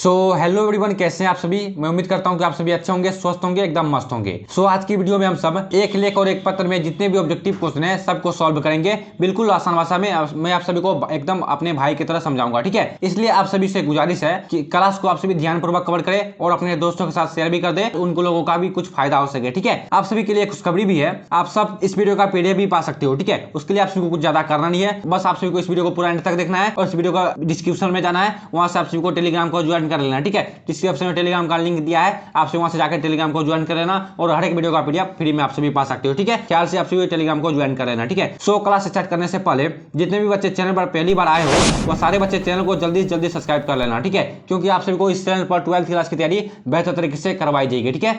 Hello everyone, कैसे हैं आप सभी। मैं उम्मीद करता हूं कि आप सभी अच्छे होंगे, स्वस्थ होंगे, एकदम मस्त होंगे। आज की वीडियो में हम सब एक लेख और एक पत्र में जितने भी ऑब्जेक्टिव क्वेश्चन हैं सबको सॉल्व करेंगे, बिल्कुल आसान भाषा में। मैं आप सभी को एकदम अपने भाई की तरह समझाऊंगा, ठीक है। इसलिए आप सभी से गुजारिश है कि क्लास को आप सभी ध्यानपूर्वक कवर करें और अपने दोस्तों के साथ शेयर भी कर दें, उनको लोगों का भी कुछ फायदा हो सके, ठीक है। आप सभी के लिए खुशखबरी भी है, आप सब इस वीडियो का पीडीएफ भी पा सकते हो, ठीक है। उसके लिए आप सभी को कुछ ज्यादा करना नहीं है, बस आप सभी को इस वीडियो को पूरा एंड तक देखना है और इस वीडियो का डिस्क्रिप्शन में जाना है, वहां से आप सभी को टेलीग्राम को ज्वाइन कर लेना, ठीक है। डिस्क्रिप्शन में टेलीग्राम का लिंक दिया है, आपसे वहां से जाकर टेलीग्राम को ज्वाइन कर लेना और हर एक वीडियो का पीडीएफ फ्री में आप सभी पा सकते हो, ठीक है। ख्याल से आप सभी टेलीग्राम को ज्वाइन कर लेना, ठीक है। क्लास स्टार्ट करने से पहले जितने भी बच्चे चैनल पर पहली बार आए हो वो सारे बच्चे चैनल को जल्दी से जल्दी सब्सक्राइब कर लेना, ठीक है, क्योंकि आप सभी को इस चैनल पर 12th क्लास की तैयारी बेहतर तरीके से करवाई जाएगी, ठीक है।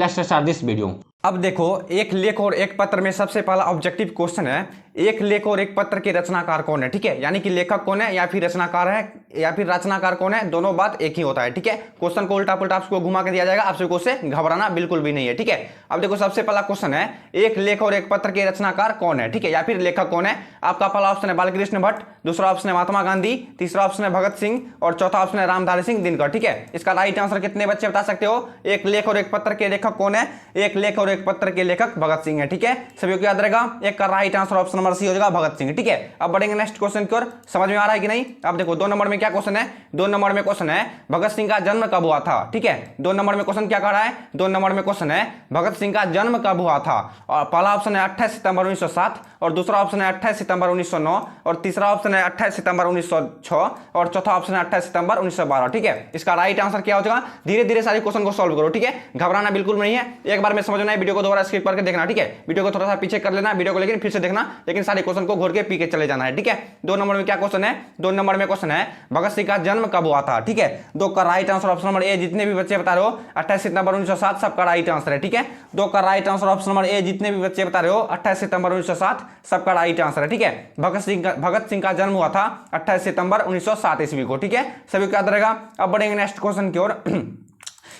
Let's start this video. अब देखो, एक लेख और एक पत्र में सबसे पहला ऑब्जेक्टिव क्वेश्चन है, एक लेख और एक पत्र के रचनाकार कौन है, ठीक है। यानी कि लेखक कौन है या फिर रचनाकार है या फिर रचनाकार कौन है, दोनों बात एक ही होता है, ठीक है। क्वेश्चन को उल्टा पुल्टा आपको घुमा के दिया जाएगा, आप सबको उससे घबराना बिल्कुल भी नहीं है, ठीक है। अब देखो, सबसे पहला क्वेश्चन है, एक लेख और एक पत्र के रचनाकार कौन है, ठीक है, या फिर लेखक कौन है। आपका पहला ऑप्शन है बालकृष्ण भट्ट, दूसरा ऑप्शन है महात्मा गांधी, तीसरा ऑप्शन है भगत सिंह और चौथा ऑप्शन है रामधारी सिंह दिनकर, ठीक है। इसका राइट आंसर कितने बच्चे बता सकते हो। एक लेख और एक पत्र के लेखक कौन है, एक लेख और एक पत्र के लेखक भगत सिंह है, ठीक है। सभी को याद रहेगा, एक का right answer option number C हो जाएगा भगत सिंह, ठीक है। अब बढ़ेंगे नेक्स्ट क्वेश्चन की ओर, समझ में आ रहा है कि नहीं। अब देखो 2 नंबर में क्या क्वेश्चन है, 2 नंबर में क्वेश्चन है भगत सिंह का जन्म कब हुआ था, ठीक है। 2 नंबर में क्वेश्चन क्या कर रहा है, 2 नंबर में क्वेश्चन है भगत सिंह का जन्म कब हुआ था। और पहला ऑप्शन है 28 सितंबर 1907 और दूसरा ऑप्शन है 28 सितंबर 1909 और तीसरा ऑप्शन है 28 सितंबर 1906 और चौथा ऑप्शन है 28 सितंबर 1912, ठीक है। इसका राइट आंसर क्या हो जाएगा। धीरे धीरे सारे क्वेश्चन को सॉल्व करो, ठीक है, घबराना बिल्कुल नहीं है। एक बार में समझना है, वीडियो को दोबारा स्किप करके देखना, ठीक है। वीडियो को थोड़ा सा पीछे कर लेना वीडियो को, लेकिन फिर से देखना, लेकिन सारे क्वेश्चन को घोर के पी के चले जाना है, ठीक है। 2 नंबर में क्या क्वेश्चन है, 2 नंबर में क्वेश्चन है भगत सिंह का जन्म कब हुआ था, ठीक है। 2 का right answer option number A, जितने भी बच्चे बता रहे हो 28 सितंबर 1907 सबका राइट आंसर है, ठीक है। 2 का right answer option number A, जितने भी बच्चे बता रहे हो 28 सितंबर 1907 सबका राइट आंसर है, ठीक है। भगत सिंह का जन्म हुआ था 28 सितंबर 1907 ईस्वी को, ठीक है। सभी को याद रहेगा। अब बढ़ेंगे नेक्स्ट क्वेश्चन की ओर।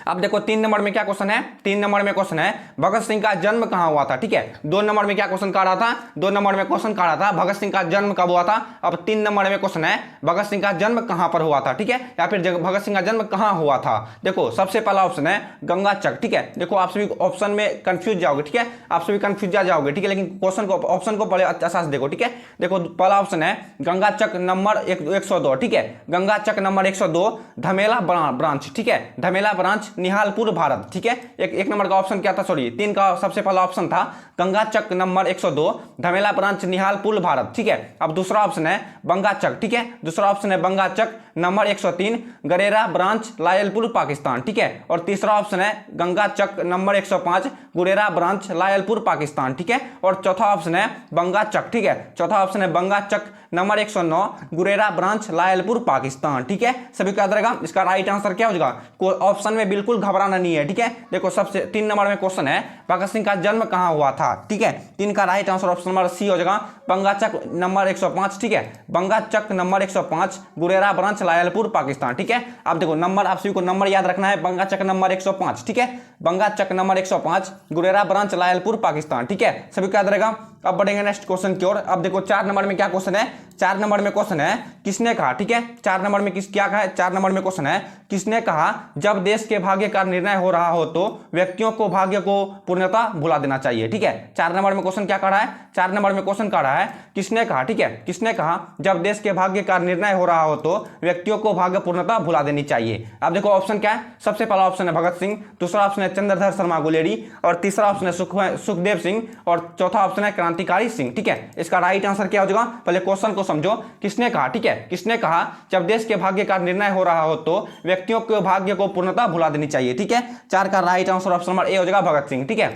अब देखो 3 नंबर में क्या क्वेश्चन है, 3 नंबर में क्वेश्चन है भगत सिंह का जन्म कहां हुआ था, ठीक है। 2 नंबर में क्या क्वेश्चन कर रहा था, 2 नंबर में क्वेश्चन कर रहा था भगत सिंह का जन्म कब हुआ था। अब 3 नंबर में क्वेश्चन है भगत सिंह का जन्म कहां पर हुआ था, ठीक है, या फिर भगत सिंह का जन्म कहां हुआ था। देखो सबसे पहला ऑप्शन है गंगा चक, ठीक है। देखो आप सभी ऑप्शन में कंफ्यूज जाओगे, ठीक है, आप सभी कंफ्यूज जाओगे, ठीक है, लेकिन क्वेश्चन को ऑप्शन को पहले अच्छा से देखो, ठीक है। देखो पहला ऑप्शन है गंगा चक नंबर 102, ठीक है, गंगा चक नंबर 102 धमेला ब्रांच, ठीक है, धमेला ब्रांच निहालपुर भारत, ठीक है। एक नंबर का ऑप्शन क्या था, सॉरी 3 का सबसे पहला ऑप्शन था गंगा चक नंबर 102 धमेला ब्रांच निहालपुर भारत, ठीक है। अब दूसरा ऑप्शन है बंगा चक, ठीक है, दूसरा ऑप्शन है बंगा चक नंबर 103 गरेरा ब्रांच लायलपुर पाकिस्तान, ठीक है। और तीसरा ऑप्शन है गंगा चक नंबर 105 गुरेरा ब्रांच लायलपुर पाकिस्तान, ठीक है। और चौथा ऑप्शन है बंगा चक, ठीक है, चौथा ऑप्शन है बंगा चक नंबर 109 गुरेरा ब्रांच लायलपुर पाकिस्तान, ठीक है। सभी को याद रहेगा। इसका राइट आंसर क्या हो जाएगा, ऑप्शन में बिल्कुल घबराना नहीं है, ठीक है। देखो सबसे 3 नंबर में क्वेश्चन है भगत सिंह का जन्म कहां हुआ था, ठीक है। 3 का right answer option number C हो जाएगा बंगा चक नंबर 105, ठीक है, बंगा चक नंबर 105 गुरेरा ब्रांच लायलपुर पाकिस्तान, ठीक है। अब देखो नंबर, आप सभी को नंबर याद रखना है, बंगा चक नंबर 105, ठीक है, बंगा चक नंबर 105 गुरेरा ब्रांच लायलपुर पाकिस्तान, ठीक है। सभी को याद रहेगा। अब बढ़ेंगे नेक्स्ट क्वेश्चन की ओर। अब देखो 4 नंबर में क्या क्वेश्चन है, 4 नंबर में क्वेश्चन है किसने कहा, ठीक है। 4 नंबर में क्या कहा है, 4 नंबर में क्वेश्चन है किसने कहा जब देश के भाग्य का निर्णय हो रहा हो तो व्यक्तियों को भाग्य को पूर्णतः भुला देना चाहिए, ठीक है। 4 नंबर में क्वेश्चन क्या कर रहा है, 4 नंबर में क्वेश्चन कर रहा है किसने कहा, ठीक है, किसने कहा जब देश के भाग्य का निर्णय हो रहा हो तो व्यक्तियों को भाग्य पूर्णतः भुला देनी चाहिए। अब देखो ऑप्शन क्या है, सबसे पहला ऑप्शन है भगत सिंह, दूसरा ऑप्शन है चंद्रधर शर्मा गुलेरी और तीसरा ऑप्शन है सुखदेव सिंह और चौथा ऑप्शन है क्रांतिकारी सिंह, ठीक है। इसका राइट आंसर क्या हो जाएगा, पहले क्वेश्चन को समझो, किसने कहा, ठीक है, किसने कहा जब देश के भाग्य का निर्णय हो रहा हो तो व्यक्तियों के भाग्य को पूर्णतः भुला देनी चाहिए, ठीक है। 4 का right answer option number A हो जाएगा भगत सिंह, ठीक है।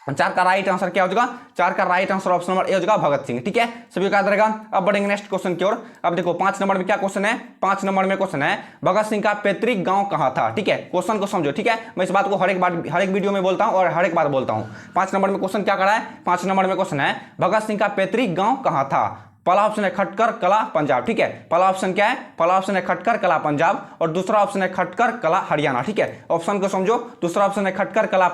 4 का राइट आंसर क्या हो जाएगा, 4 का right answer option number A हो जाएगा भगत सिंह, ठीक है। सभी को याद रहेगा। अब बढ़ेंगे नेक्स्ट क्वेश्चन की ओर। अब देखो 5 नंबर में क्या क्वेश्चन है, 5 नंबर में क्वेश्चन है भगत सिंह का पैतृक गांव कहां था, ठीक है। क्वेश्चन को समझो, ठीक है, मैं इस बात को हर एक वीडियो में बोलता हूं और हर एक बार बोलता हूं। 5 नंबर में क्वेश्चन क्या कर रहा है, 5 नंबर में क्वेश्चन है भगत सिंह का पैतृक गांव कहां था। पहला ऑप्शन है खटकर कला पंजाब, ठीक है, पहला ऑप्शन क्या है, पहला ऑप्शन है खटकर कला पंजाब और दूसरा ऑप्शन है खटकर कला हरियाणा, ठीक है। ऑप्शन को समझो, दूसरा ऑप्शन है खटकर कला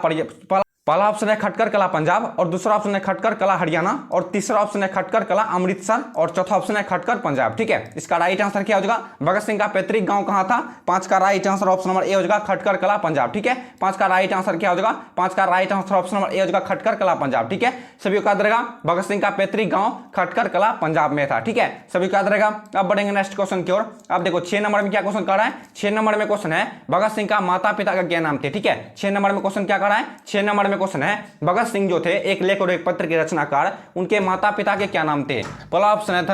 पहला ऑप्शन है खटकर कला पंजाब, और दूसरा ऑप्शन है खटकर कला हरियाणा, और तीसरा ऑप्शन है खटकर कला अमृतसर, और चौथा ऑप्शन है खटकर पंजाब। ठीक है, इसका राइट आंसर क्या हो जाएगा? भगत सिंह का पैतृक गांव कहां था? 5 का right answer option number A हो जाएगा खटकर कला पंजाब। ठीक है, 5 का राइट आंसर क्या हो जाएगा? 5 का right answer option number A हो जाएगा खटकर कला पंजाब। ठीक है, सभी को याद रहेगा भगत सिंह का पैतृक गांव खटकर कला पंजाब में था। ठीक है, सभी को याद रहेगा। अब बढ़ेंगे नेक्स्ट क्वेश्चन की ओर। अब देखो 6 नंबर में क्या क्वेश्चन कर रहा है? 6 नंबर में क्वेश्चन है भगत सिंह का माता पिता का क्या नाम थे? ठीक है, 6 नंबर में क्वेश्चन क्या कर रहा है? 6 नंबर में क्वेश्चन है भगत सिंह जो थे एक लेख और एक पत्र के रचनाकार, उनके माता पिता के क्या नाम थे? पहला ऑप्शन है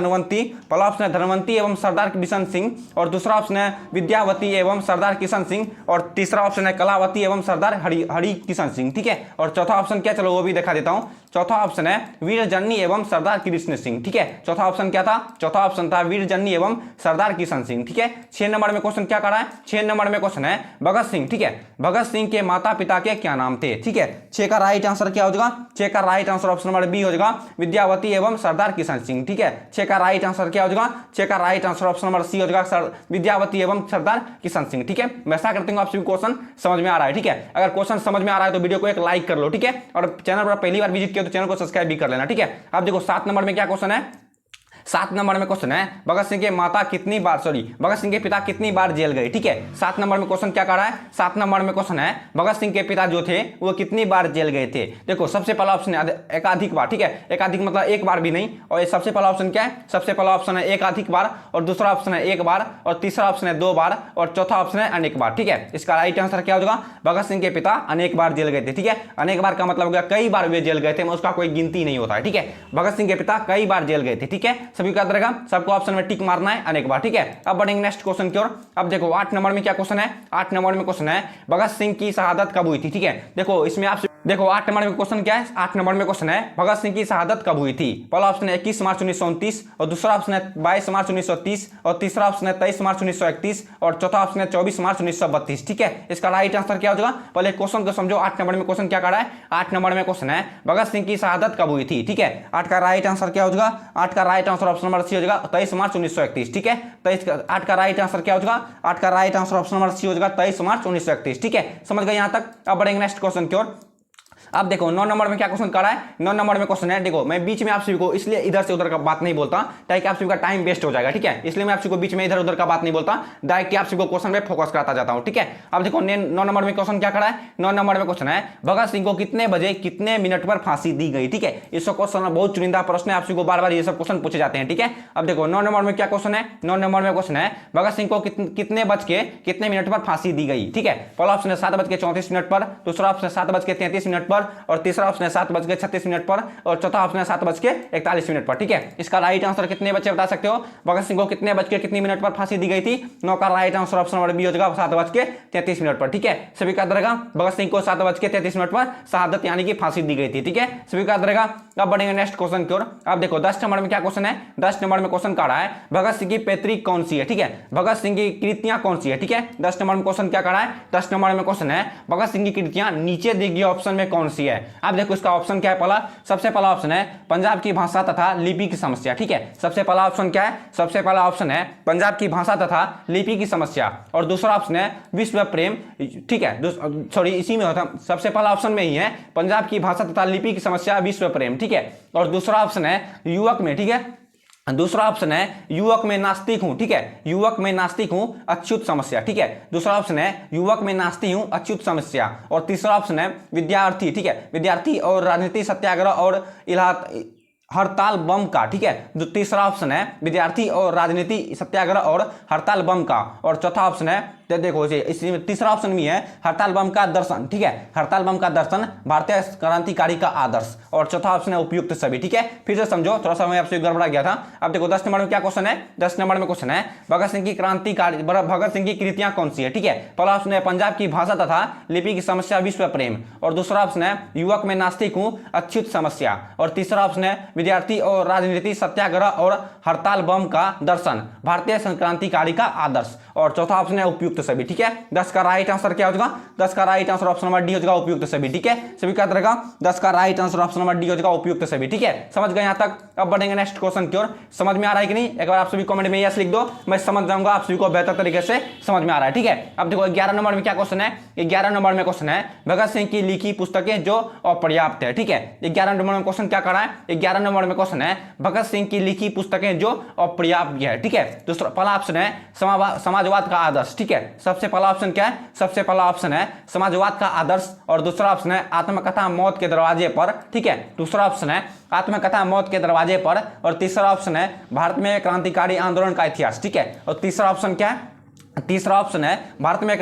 धनवंती एवं सरदार किशन सिंह, और दूसरा ऑप्शन है विद्यावती एवं सरदार किशन सिंह, और तीसरा ऑप्शन है कलावती एवं सरदार हरि किशन सिंह। ठीक है, और चौथा ऑप्शन क्या, चलो वो भी दिखा देता हूं। चौथा ऑप्शन है वीर जन्नी एवं सरदार कृष्ण सिंह। ठीक है, चौथा ऑप्शन क्या था? चौथा ऑप्शन था वीर जन्नी एवं सरदार किशन सिंह। ठीक है, 6 नंबर में क्वेश्चन क्या कर रहा है? 6 नंबर में क्वेश्चन है भगत सिंह। ठीक है, भगत सिंह के माता पिता के क्या नाम थे? ठीक है, 6 का राइट आंसर क्या हो जाएगा? 6 का right answer option number B हो जाएगा विद्यावती एवं सरदार किशन सिंह। ठीक है, 6 का राइट आंसर क्या हो जाएगा? 6 का right answer option number C हो जाएगा विद्यावती एवं सरदार किशन सिंह। ठीक है, मैं ऐसा करता हूं आप सभी क्वेश्चन समझ में आ रहा है। ठीक है, अगर क्वेश्चन समझ में आ रहा है तो वीडियो को एक लाइक कर लो। ठीक है, और चैनल पर पहली बार विजिट किया तो चैनल को सब्सक्राइब भी कर लेना। ठीक है, अब देखो 7 नंबर में क्या क्वेश्चन है? 7 नंबर में क्वेश्चन है भगत सिंह के भगत सिंह के पिता कितनी बार जेल गए? ठीक है, 7 नंबर में क्वेश्चन क्या कर रहा है? 7 नंबर में क्वेश्चन है भगत सिंह के पिता जो थे वो कितनी बार जेल गए थे? देखो सबसे पहला ऑप्शन है एकाधिक बार। ठीक है, एकाधिक मतलब एक बार भी नहीं, और ये सबसे पहला ऑप्शन क्या है? सबसे पहला ऑप्शन है एकाधिक बार, और दूसरा ऑप्शन है 1 बार, और तीसरा ऑप्शन है 2 बार, और चौथा ऑप्शन है अनेक बार। ठीक है, इसका राइट आंसर क्या हो जाएगा? भगत सिंह के पिता अनेक बार जेल गए थे। ठीक है, अनेक बार का मतलब हो गया कई बार वे जेल गए थे, उसका कोई गिनती नहीं होता है। ठीक है, भगत सिंह के पिता कई बार जेल गए थे। ठीक है, सभी को याद रहेगा, सबको ऑप्शन में टिक मारना है अनेक बार। ठीक है, अब बढ़ेंगे नेक्स्ट क्वेश्चन की ओर। अब देखो 8 नंबर में क्या क्वेश्चन है? 8 नंबर में क्वेश्चन है भगत सिंह की शहादत कब हुई थी? ठीक है, देखो इसमें आप देखो 8 नंबर में क्वेश्चन क्या है? 8 नंबर में क्वेश्चन है भगत सिंह की शहादत कब हुई थी? पहला ऑप्शन है 21 मार्च 1929, और दूसरा ऑप्शन है 22 मार्च 1930, और तीसरा ऑप्शन है 23 मार्च 1931, और चौथा ऑप्शन है 24 मार्च 1932। ठीक है, इसका राइट आंसर क्या हो जाएगा? पहले क्वेश्चन को समझो। 8 नंबर में क्वेश्चन क्या कर रहा है? 8 नंबर में क्वेश्चन है भगत सिंह की शहादत कब हुई थी? ठीक है, 8 का राइट आंसर क्या हो जाएगा? 8 का right answer option number C हो जाएगा 23 मार्च 1931। ठीक है, 8 का राइट आंसर क्या हो जाएगा? 8 का right answer option number C हो जाएगा 23 मार्च 1931। ठीक है, समझ गए यहां तक? अब बढ़ेंगे नेक्स्ट क्वेश्चन की ओर। अब देखो 9 नंबर में क्या क्वेश्चन कर रहा है? 9 नंबर में क्वेश्चन है, देखो मैं बीच में आप सभी को इसलिए इधर से उधर का बात नहीं बोलता ताकि आप सभी का टाइम वेस्ट हो जाएगा। ठीक है, इसलिए मैं आप सभी को बीच में इधर उधर का बात नहीं बोलता, डायरेक्ट आप सभी को क्वेश्चन पे फोकस कराता जाता हूं। ठीक है, अब देखो 9 नंबर में क्वेश्चन क्या कर रहा है? 9 नंबर में क्वेश्चन है भगत सिंह को कितने बजे कितने मिनट पर फांसी दी गई? ठीक है, इस क्वेश्चन बहुत चुनिंदा प्रश्न है, आप सभी को बार बार ये सब क्वेश्चन पूछे जाते हैं। ठीक है, अब देखो 9 नंबर में क्या क्वेश्चन है? 9 नंबर में क्वेश्चन है भगत सिंह को कितने बज के कितने मिनट पर फांसी दी गई? ठीक है, पहला ऑप्शन है 7:34 पर, दूसरा ऑप्शन है 7:33 पर, और तीसरा ऑप्शन है 7:36 पर, और चौथा ऑप्शन है 7:41 पर। ठीक है, इसका राइट आंसर कितने बच्चे बता सकते हो? भगत सिंह को कितने बज के कितनी मिनट पर फांसी दी गई थी? 9 का right answer option number B हो जाएगा 7:33 पर। ठीक है, सभी का याद रहेगा भगत सिंह को 7:33 पर शहादत यानी कि फांसी दी गई थी। ठीक है, सभी का याद रहेगा। अब बढ़ेंगे नेक्स्ट क्वेश्चन की ओर। अब देखो 10 नंबर में क्या क्वेश्चन है? 10 नंबर में क्वेश्चन कर रहा है भगत सिंह की पैतृक कौन सी है? ठीक है, भगत सिंह की कृतियां कौन सी है? ठीक है, 10 नंबर में क्वेश्चन क्या कर रहा है? 10 नंबर में क्वेश्चन है भगत सिंह की कृतियां नीचे दिए गए ऑप्शन में कौन सी है? अब देखो इसका ऑप्शन क्या है? पहला सबसे पहला ऑप्शन है पंजाब की भाषा तथा लिपि की समस्या। ठीक है, सबसे पहला ऑप्शन क्या है? सबसे पहला ऑप्शन है पंजाब की भाषा तथा लिपि की समस्या, और दूसरा ऑप्शन है विश्व प्रेम। ठीक है, सॉरी इसी में होता, सबसे पहला ऑप्शन में ही है पंजाब की भाषा तथा लिपि की समस्या विश्व प्रेम। ठीक है, और दूसरा ऑप्शन है युवक में। ठीक है, दूसरा ऑप्शन है युवक में नास्तिक हूं। ठीक है, युवक में नास्तिक हूं अच्युत समस्या। ठीक है, दूसरा ऑप्शन है युवक में नास्तिक हूं अच्युत समस्या, और तीसरा ऑप्शन है विद्यार्थी। ठीक है, विद्यार्थी और राजनीति सत्याग्रह और हड़ताल बम का। ठीक है, जो तीसरा ऑप्शन है विद्यार्थी और राजनीति सत्याग्रह और हड़ताल बम का, और चौथा ऑप्शन है देखो इसमें तीसरा ऑप्शन भी है हड़ताल बम का दर्शन। ठीक है, हड़ताल बम का दर्शन भारतीय क्रांतिकारी का आदर्श, और चौथा ऑप्शन है उपयुक्त सभी। ठीक है, फिर से समझो, थोड़ा सा मैं आपसे गड़बड़ा गया था। अब देखो 10 नंबर में क्या क्वेश्चन है? 10 नंबर में क्वेश्चन है भगत सिंह की क्रांतिकारी भगत सिंह की कृतियां कौन सी है? ठीक है, पहला ऑप्शन है पंजाब की भाषा तथा लिपि की समस्या विश्व प्रेम, और दूसरा ऑप्शन है युवक में नास्तिक हूं अच्युत समस्या, और तीसरा ऑप्शन है विद्यार्थी और राजनीति सत्याग्रह और हड़ताल बम का दर्शन भारतीय क्रांतिकारी का आदर्श, और चौथा ऑप्शन है उपयुक्त उपयुक्त सभी, ठीक है। 10 का राइट आंसर क्या हो जाएगा, 10 का right answer option number D हो जाएगा उपयुक्त सभी, ठीक है। सभी क्या रहेगा, 10 का right answer option number D हो जाएगा उपयुक्त सभी, ठीक है। समझ गए यहां तक। अब बढ़ेंगे नेक्स्ट क्वेश्चन की ओर। समझ में आ रहा है कि नहीं, एक बार आप सभी कमेंट में यस लिख दो, मैं समझ जाऊंगा आप सभी को बेहतर तरीके से समझ में आ रहा है, ठीक है। अब देखो 11 नंबर में क्या क्वेश्चन है, 11 नंबर में क्वेश्चन है भगत सिंह की लिखी पुस्तकें जो अपर्याप्त है, ठीक है। 11 नंबर में क्वेश्चन क्या कर रहा है, 11 नंबर में क्वेश्चन है भगत सिंह की लिखी पुस्तकें जो अपर्याप्त है, ठीक है। दूसरा पहला ऑप्शन है समाजवाद का आदर्श, ठीक है। सबसे पहला ऑप्शन क्या है, सबसे पहला ऑप्शन है समाजवाद का आदर्श, और दूसरा ऑप्शन है आत्मकथा मौत के दरवाजे पर, ठीक है। दूसरा ऑप्शन है आत्मकथा मौत के दरवाजे पर, और तीसरा ऑप्शन है भारत में क्रांतिकारी आंदोलन का इतिहास, ठीक है। और तीसरा ऑप्शन क्या है, तीसरा ऑप्शन है भारत में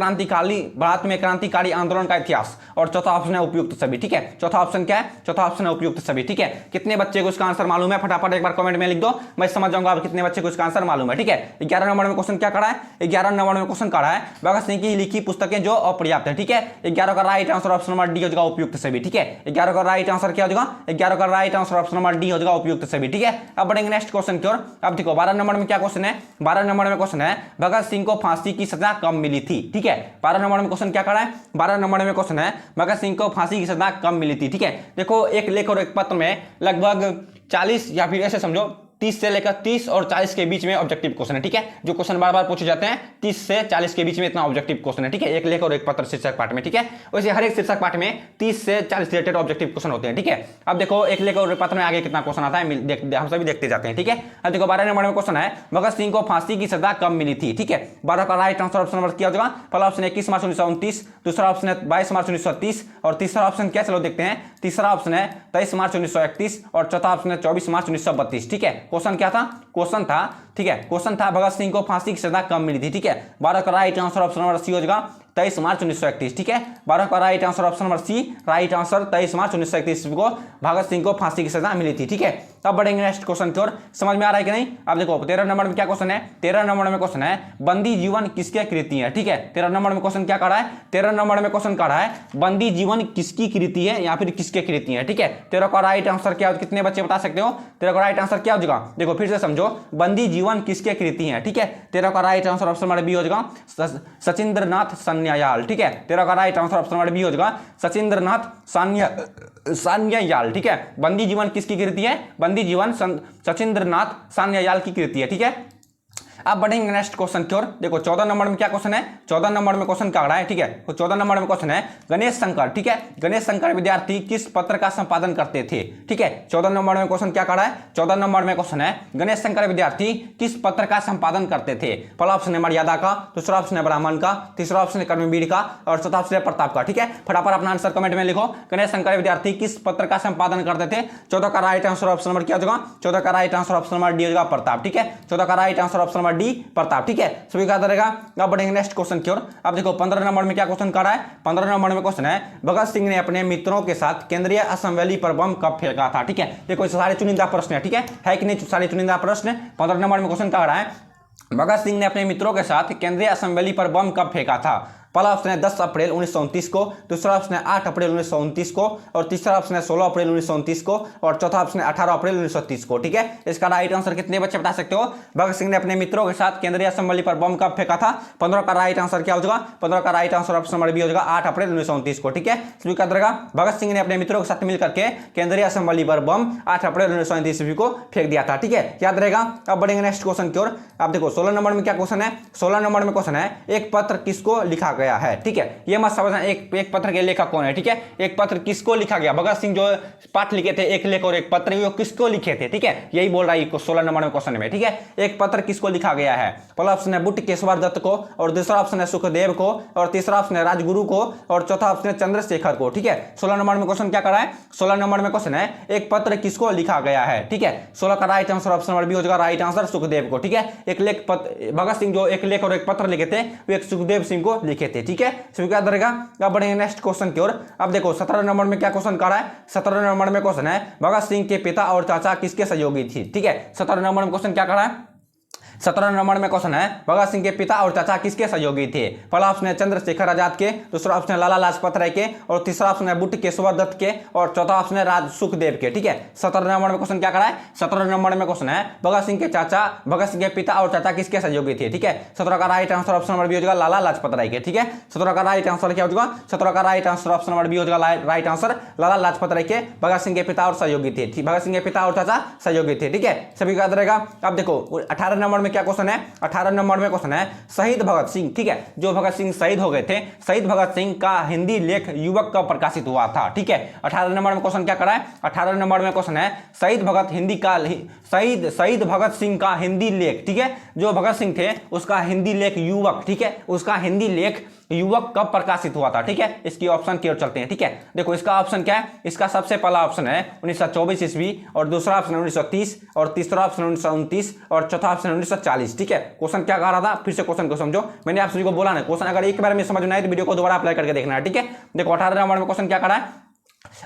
क्रांतिकारी आंदोलन का इतिहास, और चौथा ऑप्शन है उपयुक्त सभी, ठीक है। चौथा ऑप्शन क्या है, चौथा ऑप्शन है उपयुक्त सभी, ठीक है। कितने बच्चे को इसका आंसर मालूम है, फटाफट एक बार कमेंट में लिख दो, मैं समझ जाऊंगा आप कितने बच्चे को इसका आंसर मालूम है, ठीक है। 11 नंबर में क्वेश्चन क्या करा है, 11 नंबर में क्वेश्चन करा है भगत सिंह की लिखी पुस्तकें जो अपर्याप्त है, ठीक है। 11 का right answer option number D हो जाएगा उपयुक्त सभी, ठीक है। 11 का राइट आंसर क्या हो जाएगा, 11 का right answer option number D हो जाएगा उपयुक्त सभी, ठीक है। अब बढ़ेंगे नेक्स्ट क्वेश्चन की ओर। अब देखो 12 नंबर में क्या क्वेश्चन है, 12 नंबर में क्वेश्चन है भगत सिंह को फांसी की सजा कब मिली थी, ठीक है। 12 नंबर में क्वेश्चन क्या कर रहा है, 12 नंबर में क्वेश्चन है भगत सिंह को फांसी की सजा कब मिली थी, ठीक है। देखो एक लेख और एक पत्र में लगभग 40 या फिर ऐसे समझो 30 से लेकर 30 और 40 के बीच में ऑब्जेक्टिव क्वेश्चन है, ठीक है। जो क्वेश्चन बार बार पूछे जाते हैं 30 से 40 के बीच में इतना ऑब्जेक्टिव क्वेश्चन है, ठीक है। एक लेख और एक पत्र शीर्षक पाठ में, ठीक है। वैसे हर एक शीर्षक पाठ में 30 से 40 रिलेटेड ऑब्जेक्टिव क्वेश्चन होते हैं, ठीक है। अब देखो एक लेख और एक पत्र में आगे कितना क्वेश्चन आता है हम सभी देखते जाते हैं, ठीक है। अब देखो 12 नंबर में क्वेश्चन है भगत सिंह को फांसी की सजा कब मिली थी, ठीक है। 12 का राइट आंसर ऑप्शन नंबर क्या हो जाएगा, पहला ऑप्शन 21 मार्च 1929, दूसरा ऑप्शन है 22 मार्च 1930, और तीसरा ऑप्शन क्या, चलो देखते हैं। तीसरा ऑप्शन है 23 मार्च 1931, और चौथा ऑप्शन है 24 मार्च 1932, ठीक है। क्वेश्चन क्या था, क्वेश्चन था, ठीक है, क्वेश्चन था भगत सिंह को फांसी की सजा कब मिली थी, ठीक है। 12 का right answer option number C हो जाएगा 23 मार्च 1931, ठीक है। 12 का right answer option number C, right answer 23 मार्च 1931 को भगत सिंह को फांसी की सजा मिली थी, ठीक है। अब बढ़ेंगे नेक्स्ट क्वेश्चन की ओर। समझ में आ रहा है कि नहीं। अब देखो 13 नंबर में क्या क्वेश्चन है, 13 नंबर में क्वेश्चन है बंदी जीवन किसके कृति है, ठीक है। 13 नंबर में क्वेश्चन क्या कर रहा है, 13 नंबर में क्वेश्चन कर रहा है बंदी जीवन किसकी कृति है या फिर किसके कृति है, ठीक है। 13 का राइट आंसर क्या, कितने बच्चे बता सकते हो, 13 का राइट आंसर क्या हो जाएगा, देखो फिर से समझो, बंदी जीवन किसके कृति है, ठीक है। 13 का right answer option number B हो जाएगा सचिंद्रनाथ सान्याल, ठीक है। 13 का right answer option number B हो जाएगा सचिंद्रनाथ सान्याल, ठीक है। बंदी जीवन किसकी कृति है, बंदी जीवन सचिंद्रनाथ सान्याल की कृति है, ठीक है। अब बढ़ेंगे नेक्स्ट क्वेश्चन की ओर। देखो 14 नंबर में क्या क्वेश्चन है, 14 नंबर में क्वेश्चन क्या रहा है, ठीक है। तो 14 नंबर में क्वेश्चन है गणेश शंकर, ठीक है। गणेश शंकर विद्यार्थी किस पत्र का संपादन करते थे, ठीक है। 14 नंबर में क्वेश्चन क्या कर रहा है, 14 नंबर में क्वेश्चन है गणेश शंकर विद्यार्थी किस पत्र का संपादन करते थे। पहला ऑप्शन है मर्यादा का, दूसरा ऑप्शन है ब्राह्मण का, तीसरा ऑप्शन है कर्मवीर का, और चौथा ऑप्शन है प्रताप का, ठीक है। फटाफट अपना आंसर कमेंट में लिखो, गणेश शंकर विद्यार्थी किस पत्र का संपादन करते थे। 14 का राइट आंसर ऑप्शन नंबर क्या होगा, 14 का right answer option number D होगा प्रताप, ठीक है। 14 का right answer option number D Pratap, ठीक है। सभी का रहेगा। अब बढ़ेंगे नेक्स्ट क्वेश्चन की ओर। अब देखो 15 नंबर में क्या क्वेश्चन कर रहा है, 15 नंबर में क्वेश्चन है भगत सिंह ने अपने मित्रों के साथ केंद्रीय असेंबली पर बम कब फेंका था, ठीक है। देखो सारे चुनिंदा प्रश्न है, ठीक है कि नहीं, सारे चुनिंदा प्रश्न। 15 नंबर में क्वेश्चन कर रहा है भगत सिंह ने अपने मित्रों के साथ केंद्रीय असेंबली पर बम कब फेंका था। पहला ऑप्शन है 10 अप्रैल 1929 को, दूसरा ऑप्शन है 8 अप्रैल 1929 को, और तीसरा ऑप्शन है 16 अप्रैल 1929 को, और चौथा ऑप्शन है 18 अप्रैल 1930 को, ठीक है। इसका राइट आंसर कितने बच्चे बता सकते हो, भगत सिंह ने अपने मित्रों के साथ केंद्रीय असेंबली पर बम कब फेंका था। 15 का राइट आंसर क्या हो जाएगा, 15 का right answer option number B हो जाएगा 8 अप्रैल 1929 को, ठीक है। सभी का रहेगा भगत सिंह ने अपने मित्रों के साथ मिलकर के केंद्रीय असेंबली पर बम 8 अप्रैल 1929 को फेंक दिया था, ठीक है, याद रहेगा। अब बढ़ेंगे नेक्स्ट क्वेश्चन की ओर। अब देखो 16 नंबर में क्या क्वेश्चन है, 16 नंबर में क्वेश्चन है एक पत्र किसको लिखा गया है, ठीक है। ये मत समझना एक पत्र के लेखक कौन है, ठीक है। एक पत्र किसको लिखा गया, भगत सिंह जो पाठ लिखे थे एक लेख और एक पत्र, वो किसको लिखे थे, ठीक है। यही बोल रहा है 16 नंबर में क्वेश्चन में, ठीक है। एक पत्र किसको लिखा गया है, पहला ऑप्शन है बुट्टकेश्वर दत्त को, और दूसरा ऑप्शन है सुखदेव को, और तीसरा ऑप्शन है राजगुरु को, और चौथा ऑप्शन है चंद्रशेखर को, ठीक है। 16 नंबर में क्वेश्चन क्या कर रहा है, 16 नंबर में क्वेश्चन है एक पत्र किसको लिखा गया है, ठीक है। 16 का right answer option number B हो जाएगा राइट आंसर सुखदेव को, ठीक है। एक लेख भगत सिंह जो एक लेख और एक पत्र लिखे थे वो एक सुखदेव सिंह को लिखे थे, ठीक है। स्वीकार करेगा। अब बढ़ेंगे नेक्स्ट क्वेश्चन की ओर। अब देखो 17 नंबर में क्या क्वेश्चन कर रहा है, 17 नंबर में क्वेश्चन है भगत सिंह के पिता और चाचा किसके सहयोगी थी, ठीक है। 17 नंबर में क्वेश्चन क्या कर रहा है, 17 नंबर में क्वेश्चन है भगत सिंह के पिता और चाचा किसके सहयोगी थे? पहला ऑप्शन है चंद्रशेखर आजाद के, दूसरा ऑप्शन है लाला लाजपत राय के, और तीसरा ऑप्शन है बुट्ट केशवर दत्त के, और चौथा ऑप्शन है राज सुखदेव के। ठीक है, 17 नंबर में क्वेश्चन क्या करा है? 17 नंबर में क्वेश्चन है भगत सिंह के पिता और चाचा किसके सहयोगी थे? ठीक है, 17 का right answer option number B हो जाएगा लाला लाजपत राय के। ठीक है, 17 का राइट आंसर क्या हो जाएगा? 17 का right answer option number B हो जाएगा राइट आंसर लाला लाजपत राय के भगत सिंह के पिता और सहयोगी थे। भगत सिंह के पिता और चाचा सहयोगी थे। ठीक है, सभी का याद रहेगा। अब देखो 18 नंबर में क्या क्वेश्चन है? 18 नंबर में क्वेश्चन है शहीद भगत सिंह, ठीक है, जो भगत सिंह शहीद हो गए थे, शहीद भगत सिंह का हिंदी लेख युवक का प्रकाशित हुआ था। ठीक है, 18 नंबर में क्वेश्चन क्या करा है? 18 नंबर में क्वेश्चन है शहीद भगत सिंह का हिंदी लेख, ठीक है, जो भगत सिंह थे उसका हिंदी लेख युवक, ठीक है, उसका हिंदी लेख युवक कब प्रकाशित हुआ था? ठीक है, इसकी ऑप्शन की ओर चलते हैं। ठीक है, देखो इसका ऑप्शन क्या है? इसका सबसे पहला ऑप्शन है 1924 ईस्वी, और दूसरा ऑप्शन 1930, और तीसरा ऑप्शन 1929, और चौथा ऑप्शन 1940। ठीक है, क्वेश्चन क्या कह रहा था? फिर से क्वेश्चन को समझो। मैंने आप सभी को बोला ना, क्वेश्चन अगर एक बार में समझ में आए तो वीडियो को दोबारा अप्लाई करके देखना है। ठीक है, देखो 18 नंबर में क्वेश्चन क्या कर रहा है?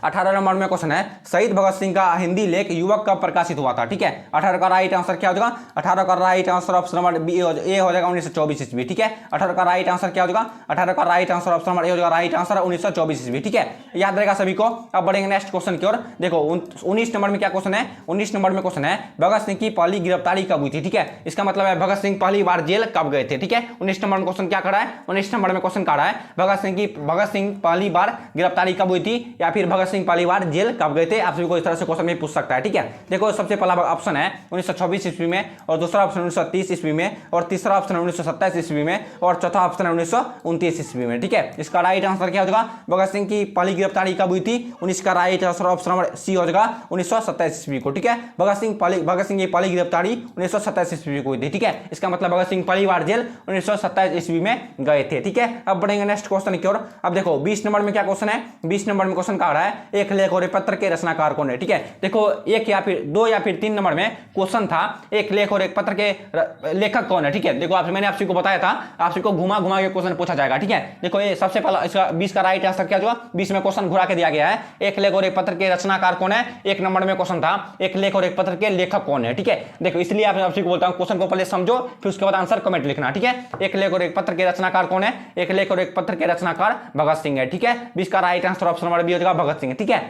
18 नंबर में क्वेश्चन है शहीद भगत सिंह का हिंदी लेख युवक कब प्रकाशित हुआ था? ठीक है, 18 का राइट आंसर क्या हो जाएगा? 18 का right answer option number B A हो जाएगा 1924 ईस्वी। ठीक है, 18 का राइट आंसर क्या हो जाएगा? 18 का right answer option number A हो जाएगा राइट आंसर 1924 ईस्वी। ठीक है, याद रहेगा सभी को। अब बढ़ेंगे नेक्स्ट क्वेश्चन की ओर। देखो 19 नंबर में क्या क्वेश्चन है? 19 नंबर में क्वेश्चन है भगत सिंह की पहली गिरफ्तारी कब हुई थी? ठीक है, इसका मतलब है भगत सिंह पहली बार जेल कब गए थे? ठीक है, 19 नंबर में क्वेश्चन क्या कर रहा है? 19 नंबर में क्वेश्चन कर रहा है भगत सिंह पहली बार गिरफ्तारी कब हुई थी, या फिर भगत सिंह पहली बार जेल कब गए थे? आप सभी को इस तरह से क्वेश्चन में पूछ सकता है। ठीक है, देखो सबसे पहला ऑप्शन है 1926 ईस्वी में, और दूसरा ऑप्शन 1930 ईस्वी में, और तीसरा ऑप्शन 1927 ईस्वी में, और चौथा ऑप्शन 1929 ईस्वी में। ठीक है, इसका राइट आंसर क्या हो जाएगा? भगत सिंह की पहली गिरफ्तारी कब हुई थी? 19 का right answer option number C हो जाएगा 1927 ईस्वी को। ठीक है, भगत सिंह की पहली गिरफ्तारी 1927 ईस्वी को हुई थी। ठीक है, इसका मतलब भगत सिंह पहली बार जेल 1927 ईस्वी में गए थे। ठीक है, अब बढ़ेंगे नेक्स्ट क्वेश्चन की ओर। अब देखो 20 नंबर में क्या क्वेश्चन है? 20 नंबर में क्वेश्चन कह रहा है एक लेख और पत्र के रचनाकार कौन है? ठीक है, देखो एक या फिर 2 या फिर 3 नंबर में क्वेश्चन था एक लेख और एक पत्र के लेखक कौन है? ठीक है, देखो मैंने आप सबको बताया था, आप सबको घुमा घुमा के क्वेश्चन पूछा जाएगा। ठीक है, देखो ये सबसे पहला इसका 20 का राइट आंसर क्या होगा? 20 में क्वेश्चन घुरा के दिया गया है एक लेख और एक पत्र के रचनाकार कौन है। 1 नंबर में क्वेश्चन था एक लेख और एक पत्र के लेखक कौन है। ठीक है, देखो इसलिए आप सबको बोलता हूं क्वेश्चन को पहले समझो फिर उसके बाद आंसर कमेंट लिखना। ठीक है, एक लेख और एक पत्र के रचनाकार कौन है? एक लेख और एक पत्र के रचनाकार भगत सिंह है। ठीक है, 20 का right answer option number B हो जाएगा भगत सिंह। ठीक है,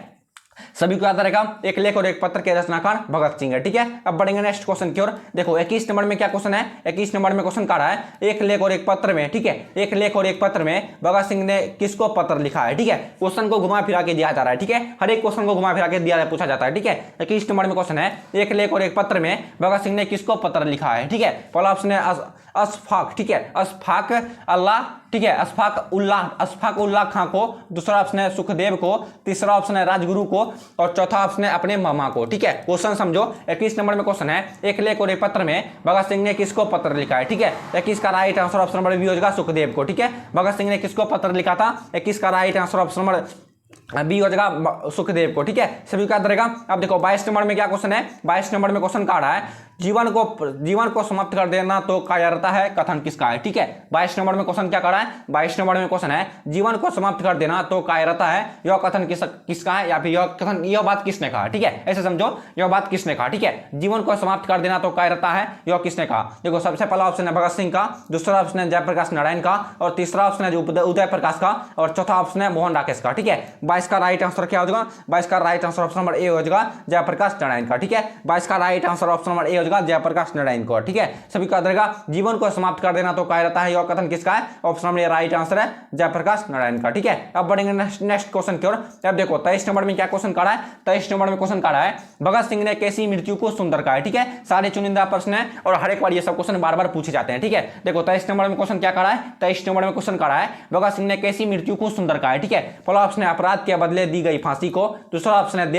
सभी को याद रहेगा एक लेख और एक पत्र के रचनाकार भगत सिंह है। ठीक है, अब बढ़ेंगे नेक्स्ट क्वेश्चन की ओर। देखो 21 नंबर में क्या क्वेश्चन है? 21 नंबर में क्वेश्चन कह रहा है एक लेख और एक पत्र में, ठीक है, एक लेख और एक पत्र में भगत सिंह ने किसको पत्र लिखा है? ठीक है, क्वेश्चन को घुमा फिरा के दिया जा रहा है। ठीक है, हर एक क्वेश्चन को घुमा फिरा के दिया पूछा जाता है। ठीक है, 21 नंबर में क्वेश्चन है एक लेख और एक पत्र में भगत सिंह ने किसको पत्र लिखा है? ठीक है, पहला ऑप्शन है अशफाक, ठीक है, अशफाक अल्लाह, ठीक है, अशफाक उल्लाह खां को, दूसरा ऑप्शन है सुखदेव को, तीसरा ऑप्शन है राजगुरु को, और चौथा ऑप्शन है अपने मामा को। ठीक है, क्वेश्चन समझो। 21 नंबर में क्वेश्चन है एक लेख और एक पत्र में भगत सिंह ने किसको पत्र लिखा है? ठीक है, 21 का right answer option number B हो जाएगा सुखदेव को। ठीक है, भगत सिंह ने किसको पत्र लिखा था? 21 का right answer option number B हो जाएगा सुखदेव को। ठीक है, सभी का रहेगा। अब देखो 22 नंबर में क्या क्वेश्चन है? 22 नंबर में क्वेश्चन कह रहा है जीवन को समाप्त कर देना तो कायरता है, कथन किसका है? ठीक है, 22 नंबर में क्वेश्चन क्या कर रहा है? 22 नंबर में क्वेश्चन है जीवन को समाप्त कर देना तो कायरता है, यह कथन किसका है, या फिर यह बात किसने कहा? ठीक है, ऐसे समझो यह बात किसने कहा? ठीक है, जीवन को समाप्त कर देना तो कायरता है, यह किसने कहा? देखो सबसे पहला ऑप्शन है भगत सिंह का, दूसरा ऑप्शन है जयप्रकाश नारायण का, और तीसरा ऑप्शन है उदय प्रकाश का, और चौथा ऑप्शन है मोहन राकेश का। ठीक है, 22 का राइट आंसर क्या हो जाएगा? 22 का right answer option number A हो जाएगा जयप्रकाश नारायण का। ठीक है, 22 का right answer option number A हो जाएगा जयप्रकाश नारायण को। ठीक है, सभी का रहेगा जीवन को समाप्त कर देना तो कायरता है, यह कथन किसका है? Option number A right answer है जयप्रकाश नारायण का। ठीक है, अब बढ़ेंगे नेक्स्ट क्वेश्चन की ओर। अब देखो 23 नंबर में क्या क्वेश्चन कर रहा है? 23 नंबर में क्वेश्चन कर रहा है भगत सिंह ने कैसी मृत्यु को सुंदर कहा है? ठीक है, सारे चुनिंदा प्रश्न है और हर एक बार ये सब क्वेश्चन बार बार पूछे जाते हैं। ठीक है, देखो 23 नंबर में क्वेश्चन क्या कर रहा है? 23 नंबर में क्वेश्चन कर रहा है भगत सिंह ने कैसी मृत्यु को सुंदर कहा है? ठीक है, पहला ऑप्शन है अपराध के बदले दी गई फांसी को, दूसरा ऑप्शन है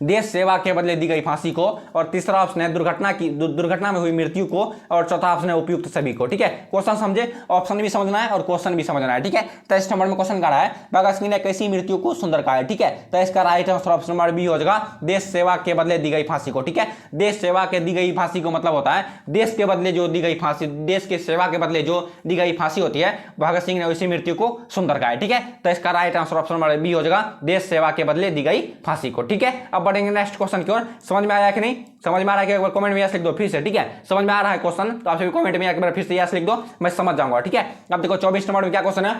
देश सेवा के बदले दी गई फांसी को, और तीसरा ऑप्शन है दुर्घटना में हुई मृत्यु को, और चौथा ऑप्शन है उपयुक्त सभी को। ठीक है, क्वेश्चन समझे, ऑप्शन भी समझना है और क्वेश्चन भी समझना है। ठीक है, 23 नंबर में क्वेश्चन कहा है भगत सिंह ने कैसी मृत्यु को सुंदर कहा है? ठीक है, तो इसका right answer option number B हो जाएगा देश सेवा के बदले दी गई फांसी को। ठीक है, देश सेवा के दी गई फांसी को मतलब होता है देश के बदले जो दी गई फांसी, देश के सेवा के बदले जो दी गई फांसी होती है, भगत सिंह ने उसी मृत्यु को सुंदर कहा है। ठीक है, तो इसका right answer option number B हो जाएगा देश सेवा के बदले दी गई फांसी को। ठीक है, अब बढ़ेंगे नेक्स्ट क्वेश्चन की ओर। समझ में आया कि नहीं, समझ में आ रहा है कि एक बार कमेंट में यस लिख दो फिर से, ठीक है। समझ में आ रहा है क्वेश्चन तो आप सभी कमेंट में एक बार फिर से यस लिख दो, मैं समझ जाऊंगा, ठीक है। अब देखो 24 नंबर में क्या क्वेश्चन है,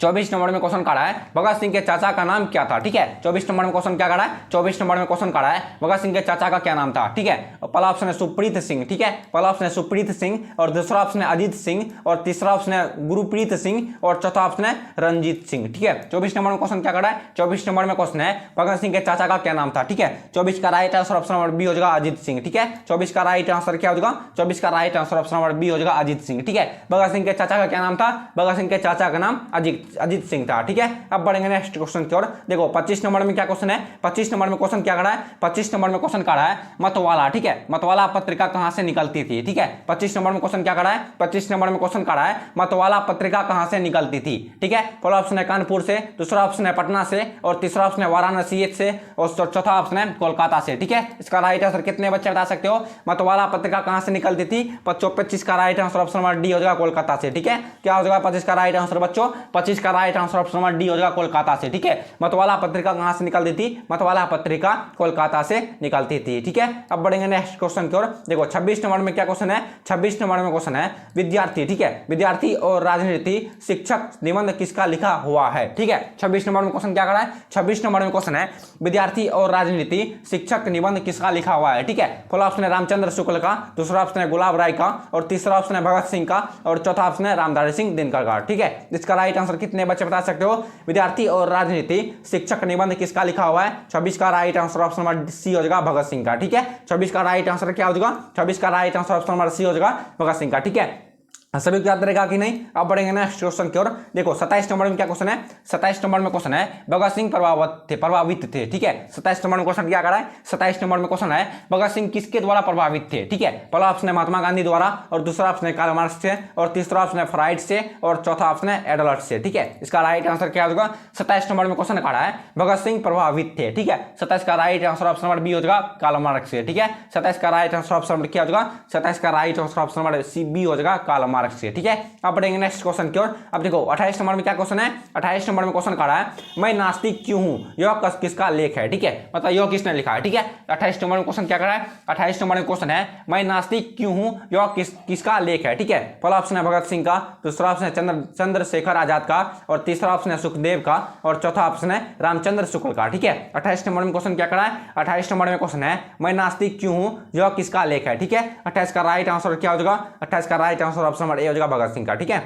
24 नंबर में क्वेश्चन काढ़ा है भगत सिंह के चाचा का नाम क्या था, ठीक है। 24 नंबर में क्वेश्चन क्या काढ़ा है, 24 नंबर में क्वेश्चन काढ़ा है भगत सिंह के चाचा का क्या नाम था, ठीक है। पहला ऑप्शन है सुप्रीत सिंह, ठीक है, पहला ऑप्शन है सुप्रीत सिंह, और दूसरा ऑप्शन है अजीत सिंह, और तीसरा ऑप्शन है गुरुप्रीत सिंह, और चौथा ऑप्शन है रंजीत सिंह, ठीक है। 24 नंबर में क्वेश्चन क्या काढ़ा है, 24 नंबर में क्वेश्चन है भगत सिंह के चाचा का क्या नाम था, ठीक है। 24 का right answer option number B हो जाएगा अजीत सिंह, ठीक है। 24 का राइट आंसर क्या हो जाएगा, 24 का right answer option number B हो जाएगा अजीत सिंह, ठीक है। भगत सिंह के चाचा का क्या नाम था, भगत सिंह के चाचा का नाम अजीत सिंह था, ठीक है। अब बढ़ेंगे नेक्स्ट क्वेश्चन की ओर। देखो 25 नंबर में क्या क्वेश्चन है, 25 नंबर में क्वेश्चन क्या काढ़ा है, 25 नंबर में क्वेश्चन काढ़ा है मतवाला, ठीक है। मतवाला पत्रिका कहां से निकलती थी, ठीक है। 25 नंबर में क्वेश्चन क्या काढ़ा है, 25 नंबर में क्वेश्चन काढ़ा है मतवाला पत्रिका कहां से निकलती थी, ठीक है। पहला ऑप्शन है कानपुर से, दूसरा ऑप्शन है पटना से, और तीसरा ऑप्शन है वाराणसी से, और चौथा ऑप्शन है कोलकाता से, ठीक है। इसका राइट आंसर कितने बच्चे बता सकते हो, मतवाला पत्रिका कहां से निकलती थी, 25 का right answer option number D हो जाएगा कोलकाता से, ठीक है। क्या हो जाएगा 25 का राइट आंसर बच्चों, 25 का right answer option number D हो जाएगा कोलकाता से, ठीक है। मतवाला पत्रिका कहां से निकलती थी, मतवाला पत्रिका कोलकाता से निकलती थी, ठीक है। अब बढ़ेंगे नेक्स्ट क्वेश्चन की ओर। देखो 26 नंबर में क्या क्वेश्चन है, 26 नंबर में क्वेश्चन है विद्यार्थी, ठीक है। विद्यार्थी और राजनीति शिक्षक निबंध किसका लिखा हुआ है, ठीक है। 26 नंबर में क्वेश्चन क्या कर रहा है, 26 नंबर में क्वेश्चन है विद्यार्थी और राजनीति शिक्षक निबंध किसका लिखा हुआ है, ठीक है। पहला ऑप्शन है रामचंद्र शुक्ल का, दूसरा ऑप्शन है गुलाब राय का, और तीसरा ऑप्शन है भगत सिंह का, और चौथा ऑप्शन है रामधारी सिंह दिनकर का, ठीक है। इसका राइट आंसर कितने बच्चे बता सकते हो, विद्यार्थी और राजनीति शिक्षक निबंध किसका लिखा हुआ है। 26 का right answer option number C हो जाएगा भगत सिंह का, ठीक है। 26 का राइट आंसर क्या हो जाएगा, 26 का right answer option number C हो जाएगा भगत सिंह का, ठीक है। सभी को याद रहेगा कि नहीं। अब बढ़ेंगे नेक्स्ट क्वेश्चन की ओर। देखो 27 नंबर में क्या क्वेश्चन है, 27 नंबर में क्वेश्चन है भगत सिंह प्रभावित थे, ठीक है। 27 नंबर में क्वेश्चन क्या कर रहा है, 27 नंबर में क्वेश्चन है भगत सिंह किसके द्वारा प्रभावित थे, ठीक है। पहला ऑप्शन है महात्मा गांधी द्वारा, और दूसरा ऑप्शन है कार्ल मार्क्स से, और तीसरा ऑप्शन है फ्राइड से, और चौथा ऑप्शन है एडलर्ट से, ठीक है। इसका राइट आंसर क्या होगा, 27 नंबर में क्वेश्चन काढ़ा है भगत सिंह प्रभावित थे, ठीक है। 27 का right answer option number B हो जाएगा कार्ल मार्क्स से, ठीक है। 27 का राइट आंसर ऑप्शन नंबर क्या हो जाएगा, 27 का right answer option number C B हो जाएगा कार्ल मार्क्स से, ठीक है। अब बढ़ेंगे नेक्स्ट क्वेश्चन की ओर। अब देखो 28 नंबर में क्या क्वेश्चन है, 28 नंबर में क्वेश्चन काढ़ा है मैं नास्तिक क्यों हूं, यह किसका लेख है, ठीक है। मतलब यह किसने लिखा है, ठीक है। 28 नंबर में क्वेश्चन क्या काढ़ा है, 28 नंबर में क्वेश्चन है मैं नास्तिक क्यों हूं, यह किसका लेख है, ठीक है। पहला ऑप्शन है भगत सिंह का, दूसरा ऑप्शन है चंद्रशेखर आजाद का, और तीसरा ऑप्शन है सुखदेव का, और चौथा ऑप्शन है रामचंद्र शुक्ल का, ठीक है। 28 नंबर में क्वेश्चन क्या काढ़ा है, 28 नंबर में क्वेश्चन है मैं नास्तिक क्यों हूं, यह किसका लेख है, ठीक है। 28 का राइट आंसर क्या हो जाएगा, 28 का right answer option number A हो जाएगा भगत सिंह का, ठीक है।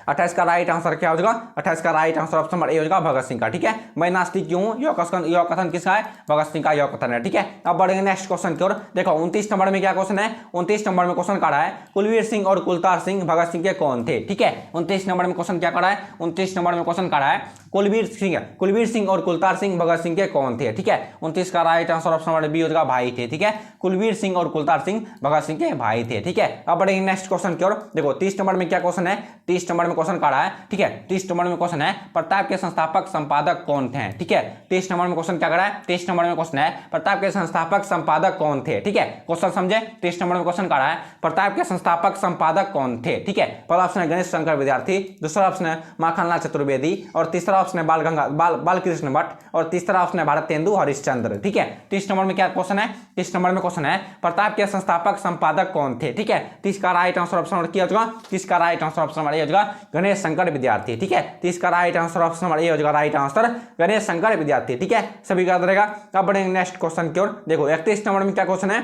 28 का राइट आंसर क्या हो जाएगा, 28 का right answer option number A हो जाएगा भगत सिंह का, ठीक है। मैं नास्तिक क्यों हूं, यह कथन किसका है, भगत सिंह का यह कथन है, ठीक है। अब बढ़ेंगे नेक्स्ट क्वेश्चन की ओर। देखो 29 नंबर में क्या क्वेश्चन है, 29 नंबर में क्वेश्चन काढ़ा है कुलवीर सिंह और कुलतार सिंह भगत सिंह के कौन थे, ठीक है। 29 नंबर में क्वेश्चन क्या काढ़ा है, 29 नंबर में क्वेश्चन काढ़ा है कुलवीर सिंह और कुलतार सिंह भगत सिंह के कौन थे, ठीक है। 29 का right answer option number B हो जाएगा भाई थे, ठीक है। कुलवीर सिंह और कुलतार सिंह भगत सिंह के भाई थे, ठीक है। अब बढ़ेंगे नेक्स्ट क्वेश्चन की ओर। देखो 30 नंबर में क्या क्वेश्चन है, 30 नंबर में क्वेश्चन काढ़ा है, ठीक है। 30 नंबर में क्वेश्चन है प्रताप के संस्थापक संपादक कौन थे, ठीक है। 30 नंबर में क्वेश्चन क्या काढ़ा है, 30 नंबर में क्वेश्चन है प्रताप के संस्थापक संपादक कौन थे, ठीक है। क्वेश्चन समझे, 30 नंबर में क्वेश्चन काढ़ा है प्रताप के संस्थापक संपादक कौन थे, ठीक है। पहला ऑप्शन है गणेश शंकर विद्यार्थी, दूसरा ऑप्शन है माखनलाल चतुर्वेदी, और तीसरा ऑप्शन है बालकृष्ण भट्ट, और तीसरा ऑप्शन है भारतेंदु हरिश्चंद्र, ठीक है। 30 नंबर में क्या क्वेश्चन है, 30 नंबर में क्वेश्चन है प्रताप के संस्थापक संपादक कौन थे, ठीक है। 30 का राइट आंसर ऑप्शन नंबर क्या हो जाएगा, 30 का right answer option number A हो जाएगा गणेश शंकर विद्यार्थी, ठीक है। 30 का right answer option number A हो जाएगा राइट आंसर गणेश शंकर विद्यार्थी, ठीक है। सभी का याद रहेगा। अब बढ़ेंगे नेक्स्ट क्वेश्चन की ओर। देखो 31 नंबर में क्या क्वेश्चन है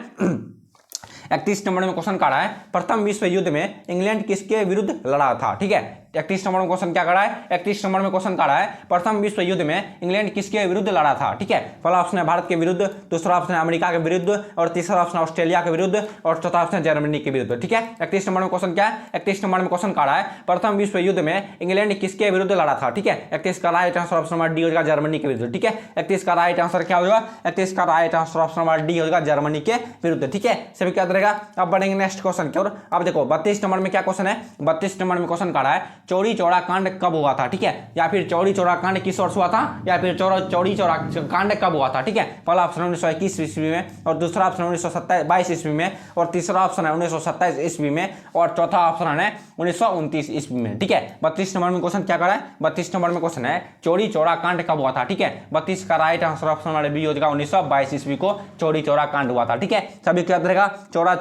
31 नंबर में क्वेश्चन काढ़ा है प्रथम विश्व युद्ध में इंग्लैंड किसके विरुद्ध लड़ा था, ठीक है। 31 नंबर में क्वेश्चन क्या काढ़ा है, 31 नंबर में क्वेश्चन काढ़ा है प्रथम विश्व युद्ध में इंग्लैंड किसके विरुद्ध लड़ा था, ठीक है। पहला ऑप्शन है भारत के विरुद्ध, दूसरा ऑप्शन है अमेरिका के विरुद्ध, और तीसरा ऑप्शन है ऑस्ट्रेलिया के विरुद्ध, और चौथा ऑप्शन है जर्मनी के विरुद्ध, ठीक है। 31 नंबर में क्वेश्चन क्या है, 31 नंबर में क्वेश्चन काढ़ा है प्रथम विश्व युद्ध में इंग्लैंड किसके विरुद्ध लड़ा था, ठीक है। 31 का right answer option number D हो जाएगा जर्मनी के विरुद्ध, ठीक है। 31 का राइट आंसर क्या होगा, 31 का right answer option number D हो जाएगा जर्मनी के विरुद्ध, ठीक है। सभी क्या रहेगा। अब बढ़ेंगे नेक्स्ट क्वेश्चन की ओर। अब देखो 32 नंबर में क्या क्वेश्चन है, 32 नंबर में क्वेश्चन काढ़ा है चौरी चौरा कांड कब हुआ था, ठीक है, या फिर चौरी चौरा कांड किस वर्ष हुआ था, या फिर चौरी चौरा कांड कब हुआ था, ठीक है। पहला ऑप्शन 1921 ईस्वी में, और दूसरा ऑप्शन 1922 ईस्वी में, और तीसरा ऑप्शन है 1927 ईस्वी में, और चौथा ऑप्शन है 1929 ईस्वी में, ठीक है। 32 नंबर में क्वेश्चन क्या करा है, 32 नंबर में क्वेश्चन है चौरी चौरा कांड कब हुआ था, ठीक है। 32 का राइट आंसर ऑप्शन वाले बी हो जाएगा, 1922 ईस्वी को चौरी चौरा कांड हुआ था, ठीक है। सभी क्या रहेगा, चौरा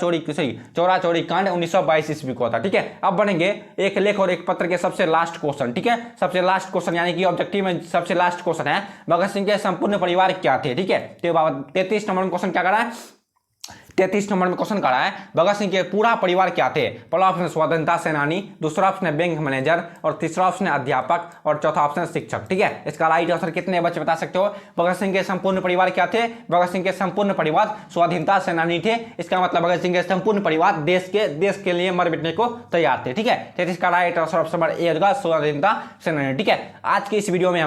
चौरी कांड 1922 ईस्वी को था, ठीक है। अब बनेंगे एक लेख और एक पत्र के सबसे लास्ट क्वेश्चन, ठीक है। सबसे लास्ट क्वेश्चन यानी कि ऑब्जेक्टिव में सबसे लास्ट क्वेश्चन है भगत सिंह के संपूर्ण परिवार क्या थे, ठीक है। 33 नंबर में क्वेश्चन क्या करा है, 33 नंबर में क्वेश्चन करा है भगत सिंह के पूरा परिवार क्या थे। पहला ऑप्शन स्वतंत्रता सेनानी, दूसरा ऑप्शन है बैंक मैनेजर, और तीसरा ऑप्शन है अध्यापक, और चौथा ऑप्शन शिक्षक, ठीक है। इसका राइट आंसर कितने बच्चे बता सकते हो। भगत सिंह के संपूर्ण परिवार क्या थे, भगत सिंह के संपूर्ण परिवार स्वाधीनता सेनानी थे। इसका मतलब भगत सिंह के संपूर्ण परिवार देश के लिए मर मिटने को तैयार थे, ठीक है। 33 का right answer option number A होगा, स्वाधीनता सेनानी, ठीक है। आज के इस वीडियो में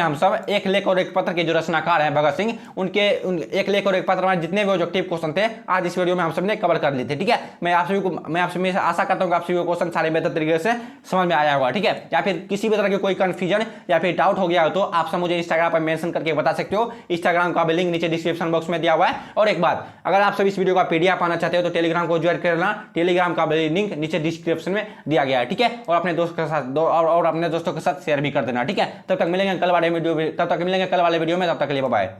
हम सब एक लेख और एक पत्र के जो रचनाकार हैं भगत सिंह, उनके एक लेख और एक पत्र में जितने भी ऑब्जेक्टिव क्वेश्चन थे आज इस वीडियो में हम सबने कवर कर लिए थे, ठीक है। मैं आप सभी आशा करता हूं कि आप सभी को क्वेश्चन सारे बेहतर तरीके से समझ में आया होगा, ठीक है। या फिर किसी भी तरह की कोई कंफ्यूजन या फिर डाउट हो गया हो तो आप सब मुझे इंस्टाग्राम पर मेंशन करके बता सकते हो। इंस्टाग्राम का भी लिंक नीचे डिस्क्रिप्शन बॉक्स में दिया हुआ है। और एक बात, अगर आप सब इस वीडियो का पीडीएफ पाना चाहते हो तो टेलीग्राम को ज्वाइन कर लेना, टेलीग्राम का भी लिंक नीचे डिस्क्रिप्शन में दिया गया है, ठीक है। और अपने दोस्तों के साथ शेयर भी कर देना, ठीक है। तब तक मिलेंगे कल वाले वीडियो में, तब तक के लिए बाय।